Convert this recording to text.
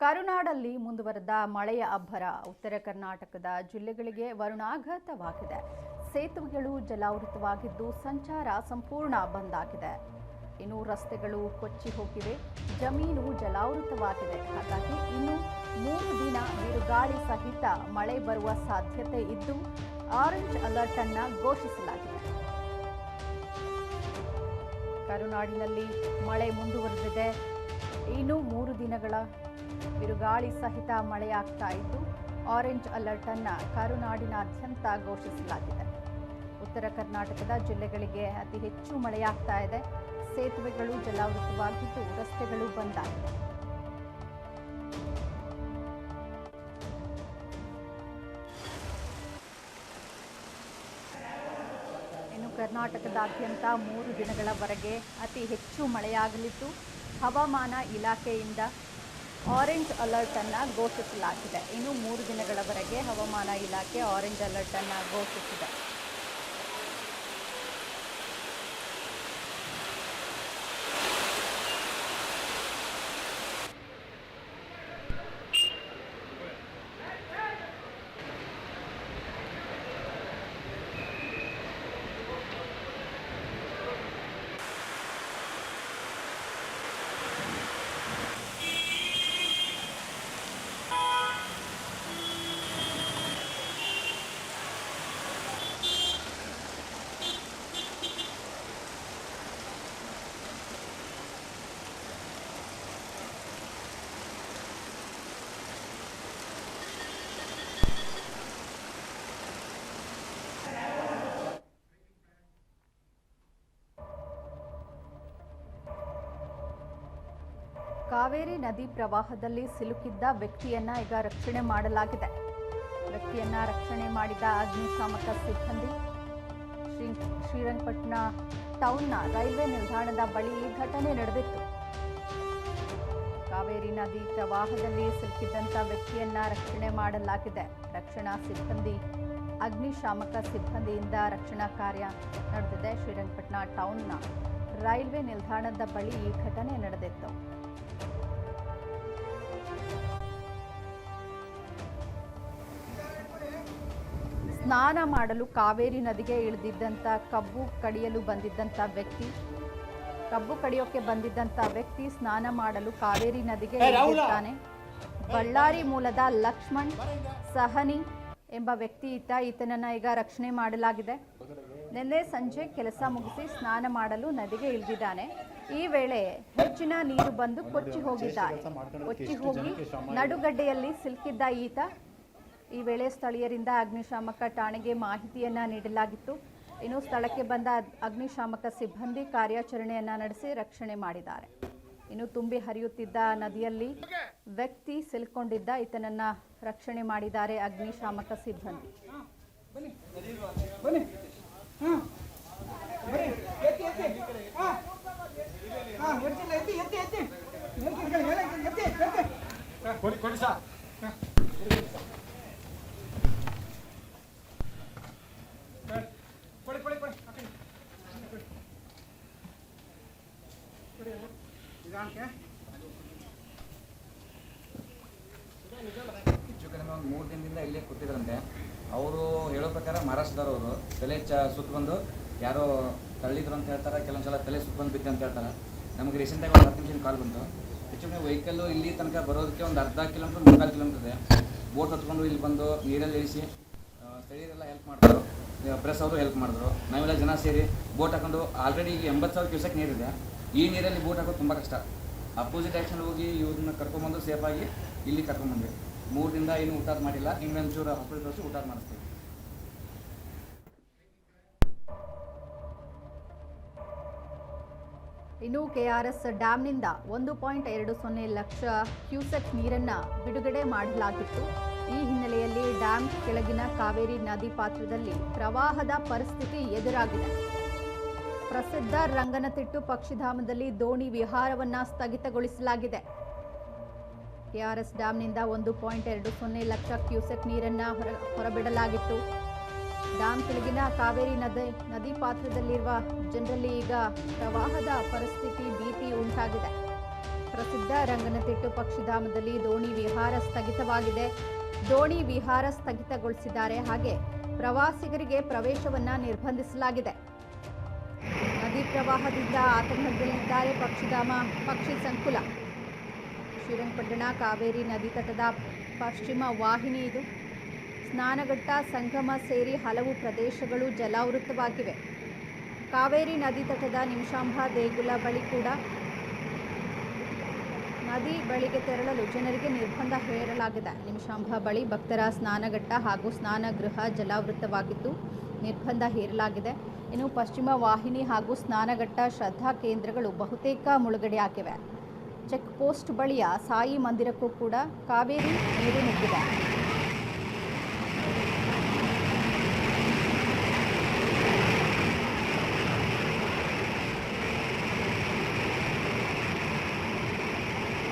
ಕರುನಾಡಲ್ಲಿ ಮುಂದುವರೆದ ಮಳೆಯ ಅಬ್ಬರ ಉತ್ತರ ಕರ್ನಾಟಕದ ಜಿಲ್ಲೆಗಳಿಗೆ ವರುಣಾಘಾತವಾಗಿದೆ. ಸೇತುವೆಗಳು ಜಲಾವೃತವಾಗಿದ್ದು ಸಂಚಾರ ಸಂಪೂರ್ಣ ಬಂದ್ ಆಗಿದೆ. ಇನ್ನು ರಸ್ತೆಗಳು ಕೊಚ್ಚಿ ಹೋಗಿವೆ, ಜಮೀನು ಜಲಾವೃತವಾಗಿದೆ. ಹಾಗಾಗಿ ಇನ್ನು 3 ದಿನ ಬಿರುಗಾಳಿ ಸಹಿತ ಮಳೆ ಬರುವ ಸಾಧ್ಯತೆ ಇದ್ದು ಆರೆಂಜ್ ಅಲರ್ಟ್ ಅನ್ನ ಘೋಷಿಸಲಾಗಿದೆ. ಕರುನಾಡಿನಲ್ಲಿ ಮಳೆ ಮುಂದುವರೆದಿದೆ. ಇನ್ನು 3 ದಿನಗಳ ಬಿರುಗಾಳಿ ಸಹಿತ ಮಳೆಯಾಗ್ತಾ ಇದ್ದು ಆರೆಂಜ್ ಅಲರ್ಟ್ ಅನ್ನ ಕರುನಾಡಿನಾದ್ಯಂತ ಘೋಷಿಸಲಾಗಿದೆ. ಉತ್ತರ ಕರ್ನಾಟಕದ ಜಿಲ್ಲೆಗಳಿಗೆ ಅತಿ ಹೆಚ್ಚು ಮಳೆಯಾಗ್ತಾ ಇದೆ. ಸೇತುವೆಗಳು ಜಲಾವೃತವಾಗಿದ್ದು ರಸ್ತೆಗಳು ಬಂದ್ ಆಗಿವೆ. ಇನ್ನು ಕರ್ನಾಟಕದಾದ್ಯಂತ 3 ದಿನಗಳವರೆಗೆ ಅತಿ ಹೆಚ್ಚು ಮಳೆಯಾಗಲಿದ್ದು ಹವಾಮಾನ ಇಲಾಖೆಯಿಂದ ಆರೆಂಜ್ ಅಲರ್ಟ್ ಅನ್ನು ಘೋಷಿಸಲಾಗಿದೆ. ಇನ್ನು 3 ದಿನಗಳವರೆಗೆ ಹವಾಮಾನ ಇಲಾಖೆ ಆರೆಂಜ್ ಅಲರ್ಟ್ ಅನ್ನು ಘೋಷಿಸಿದೆ. ಕಾವೇರಿ ನದಿ ಪ್ರವಾಹದಲ್ಲಿ ಸಿಲುಕಿದ್ದ ವ್ಯಕ್ತಿಯನ್ನ ಈಗ ರಕ್ಷಣೆ ಮಾಡಲಾಗಿದೆ. ವ್ಯಕ್ತಿಯನ್ನ ರಕ್ಷಣೆ ಮಾಡಿದ ಅಗ್ನಿಶಾಮಕ ಸಿಬ್ಬಂದಿ ಶ್ರೀರಂಗಪಟ್ಟಣ ಟೌನ್ನ ರೈಲ್ವೆ ನಿಲ್ದಾಣದ ಬಳಿ ಈ ಘಟನೆ ನಡೆದಿತ್ತು. ಕಾವೇರಿ ನದಿ ಪ್ರವಾಹದಲ್ಲಿ ಸಿಲುಕಿದ್ದಂಥ ವ್ಯಕ್ತಿಯನ್ನ ರಕ್ಷಣೆ ಮಾಡಲಾಗಿದೆ. ರಕ್ಷಣಾ ಸಿಬ್ಬಂದಿ ಅಗ್ನಿಶಾಮಕ ಸಿಬ್ಬಂದಿಯಿಂದ ರಕ್ಷಣಾ ಕಾರ್ಯ ನಡೆದಿದೆ. ಶ್ರೀರಂಗಪಟ್ಟಣ ಟೌನ್ನ ರೈಲ್ವೆ ನಿಲ್ದಾಣದ ಬಳಿ ಈ ಘಟನೆ ನಡೆದಿತ್ತು. ಸ್ನಾನ ಮಾಡಲು ಕಾವೇರಿ ನದಿಗೆ ಇಳಿದಿದ್ದಂಥ ಕಬ್ಬು ಕಡಿಯೋಕೆ ಬಂದಿದ್ದಂಥ ವ್ಯಕ್ತಿ ಸ್ನಾನ ಮಾಡಲು ಕಾವೇರಿ ನದಿಗೆ ಇಳಿದಿದ್ದಾನೆ. ಬಳ್ಳಾರಿ ಮೂಲದ ಲಕ್ಷ್ಮಣ್ ಸಹನಿ ಎಂಬ ವ್ಯಕ್ತಿ ಈತನನ್ನ ಈಗ ರಕ್ಷಣೆ ಮಾಡಲಾಗಿದೆ. ನಿನ್ನೆ ಸಂಜೆ ಕೆಲಸ ಮುಗಿಸಿ ಸ್ನಾನ ಮಾಡಲು ನದಿಗೆ ಇಳಿದಿದ್ದಾನೆ. ಈ ವೇಳೆ ಹೆಚ್ಚಿನ ನೀರು ಬಂದು ಕೊಚ್ಚಿ ಹೋಗಿ ನಡುಗಡ್ಡೆಯಲ್ಲಿ ಸಿಲುಕಿದ್ದ ಈತ. ಈ ವೇಳೆ ಸ್ಥಳೀಯರಿಂದ ಅಗ್ನಿಶಾಮಕ ಠಾಣೆಗೆ ಮಾಹಿತಿಯನ್ನ ನೀಡಲಾಗಿತ್ತು. ಇನ್ನು ಸ್ಥಳಕ್ಕೆ ಬಂದ ಅಗ್ನಿಶಾಮಕ ಸಿಬ್ಬಂದಿ ಕಾರ್ಯಾಚರಣೆಯನ್ನ ನಡೆಸಿ ರಕ್ಷಣೆ ಮಾಡಿದ್ದಾರೆ. ಇನ್ನು ತುಂಬಿ ಹರಿಯುತ್ತಿದ್ದ ನದಿಯಲ್ಲಿ ವ್ಯಕ್ತಿ ಸಿಲುಕೊಂಡಿದ್ದ ಈತನನ್ನ ರಕ್ಷಣೆ ಮಾಡಿದ್ದಾರೆ ಅಗ್ನಿಶಾಮಕ ಸಿಬ್ಬಂದಿ. ಹೆಚ್ಚು ಕಡಿಮೆ ಒಂದು 3 ದಿನದಿಂದ ಇಲ್ಲೇ ಕೂತಿದ್ರಂತೆ. ಅವರು ಹೇಳೋ ಪ್ರಕಾರ ಮಹಾರಾಷ್ಟ್ರದವರು ತಲೆ ಸುತ್ತ ಬಂದು ಯಾರೋ ತಳ್ಳಿದ್ರು ಅಂತ ಹೇಳ್ತಾರೆ. ಕೆಲವೊಂದ್ಸಲ ತಲೆ ಸುತ್ತ ಬಂದು ಬಿದ್ದೆ ಅಂತ ಹೇಳ್ತಾರೆ. ನಮಗೆ ರೀಸೆಂಟಾಗಿ ಒಂದು 10 ನಿಮಿಷ ಕಾಲ್ ಬಂತು. ಹೆಚ್ಚು ಕಡಿಮೆ ವೆಹಿಕಲ್ಲು ಇಲ್ಲಿ ತನಕ ಬರೋದಕ್ಕೆ ಒಂದು ಅರ್ಧ ಕಿಲೋಮೀಟರ್ 3-4 ಕಿಲೋಮೀಟರ್ ಇದೆ. ಬೋಟ್ ಹೊತ್ಕೊಂಡು ಇಲ್ಲಿ ಬಂದು ನೀರಲ್ಲಿ ಇಳಿಸಿ ಸ್ಥಳೀಯರೆಲ್ಲ ಹೆಲ್ಪ್ ಮಾಡಿದ್ರು. ಪ್ರೆಸ್ ಅವರು ಹೆಲ್ಪ್ ಮಾಡಿದ್ರು. ನಾವೆಲ್ಲ ಜನ ಸೇರಿ ಬೋಟ್ ಹಾಕೊಂಡು ಆಲ್ರೆಡಿ ಈಗ 80,000 ಕ್ಯೂಸೆಕ್ ನೀರಿದೆ. ಈ ನೀರಲ್ಲಿ ಬೋಟ್ ಹಾಕೋದು ತುಂಬ ಕಷ್ಟ. ಅಪೋಸಿಟ್ ಆ್ಯಕ್ಷನ್ ಹೋಗಿ ಇವ್ರನ್ನ ಕರ್ಕೊಂಬಂದು ಸೇಫಾಗಿ ಇಲ್ಲಿ ಕರ್ಕೊಂಬಂದ್ವಿ. 3 ದಿನದಿಂದ ಏನು ಊಟ ಮಾಡಿಲ್ಲ. ಇನ್ನೊಂಚೂರು ಹಾಸ್ಪಿಟಲ್ ತೋರಿಸಿ ಊಟ ಮಾಡಿಸ್ತೀವಿ. ಇನ್ನು ಕೆಆರ್ಎಸ್ ಡ್ಯಾಂನಿಂದ 1.20 ಲಕ್ಷ ಕ್ಯೂಸೆಕ್ ನೀರನ್ನು ಬಿಡುಗಡೆ ಮಾಡಲಾಗಿತ್ತು. ಈ ಹಿನ್ನೆಲೆಯಲ್ಲಿ ಡ್ಯಾಂ ಕೆಳಗಿನ ಕಾವೇರಿ ನದಿ ಪಾತ್ರದಲ್ಲಿ ಪ್ರವಾಹದ ಪರಿಸ್ಥಿತಿ ಎದುರಾಗಿದೆ. ಪ್ರಸಿದ್ಧ ರಂಗನತಿಟ್ಟು ಪಕ್ಷಿಧಾಮದಲ್ಲಿ ದೋಣಿ ವಿಹಾರವನ್ನು ಸ್ಥಗಿತಗೊಳಿಸಲಾಗಿದೆ. ಕೆಆರ್ಎಸ್ ಡ್ಯಾಂನಿಂದ 1.20 ಲಕ್ಷ ಕ್ಯೂಸೆಕ್ ನೀರನ್ನು ಹೊರಬಿಡಲಾಗಿತ್ತು. ಡ್ಯಾಂ ಕೆಳಗಿನ ಕಾವೇರಿ ನದಿ ಪಾತ್ರದಲ್ಲಿರುವ ಜನರಲ್ಲಿ ಈಗ ಪ್ರವಾಹದ ಪರಿಸ್ಥಿತಿ ಭೀತಿ ಉಂಟಾಗಿದೆ. ಪ್ರಸಿದ್ಧ ರಂಗನತಿಟ್ಟು ಪಕ್ಷಿಧಾಮದಲ್ಲಿ ದೋಣಿ ವಿಹಾರ ಸ್ಥಗಿತವಾಗಿದೆ. ದೋಣಿ ವಿಹಾರ ಸ್ಥಗಿತಗೊಳಿಸಿದ್ದಾರೆ. ಹಾಗೆ ಪ್ರವಾಸಿಗರಿಗೆ ಪ್ರವೇಶವನ್ನ ನಿರ್ಬಂಧಿಸಲಾಗಿದೆ. ನದಿ ಪ್ರವಾಹದಿಂದ ಆತಂಕದಲ್ಲಿದ್ದಾರೆ ಪಕ್ಷಿಧಾಮ ಪಕ್ಷಿ ಸಂಕುಲ. ಶ್ರೀರಂಗಪಟ್ಟಣ ಕಾವೇರಿ ನದಿ ತಟದ ಪಶ್ಚಿಮ ವಾಹಿನಿ ಇದು. ಸ್ನಾನಘಟ್ಟ, ಸಂಗಮ ಸೇರಿ ಹಲವು ಪ್ರದೇಶಗಳು ಜಲಾವೃತವಾಗಿವೆ. ಕಾವೇರಿ ನದಿ ತಟದ ನಿಮಿಷಾಂಬ ದೇಗುಲ ಬಳಿ ಕೂಡ ನದಿ ಬಳಿಗೆ ತೆರಳಲು ಜನರಿಗೆ ನಿರ್ಬಂಧ ಹೇರಲಾಗಿದೆ. ನಿಮಿಷಾಂಬ ಬಳಿ ಭಕ್ತರ ಸ್ನಾನಘಟ್ಟ ಹಾಗೂ ಸ್ನಾನಗೃಹ ಜಲಾವೃತವಾಗಿದ್ದು ನಿರ್ಬಂಧ ಹೇರಲಾಗಿದೆ. ಇನ್ನು ಪಶ್ಚಿಮ ವಾಹಿನಿ ಹಾಗೂ ಸ್ನಾನಘಟ್ಟ ಶ್ರದ್ಧಾ ಕೇಂದ್ರಗಳು ಬಹುತೇಕ ಮುಳುಗಡೆಯಾಗಿವೆ. ಚೆಕ್ ಪೋಸ್ಟ್ ಬಳಿಯ ಸಾಯಿ ಮಂದಿರಕ್ಕೂ ಕೂಡ ಕಾವೇರಿ ನೀರು ನುಗ್ಗಿದೆ.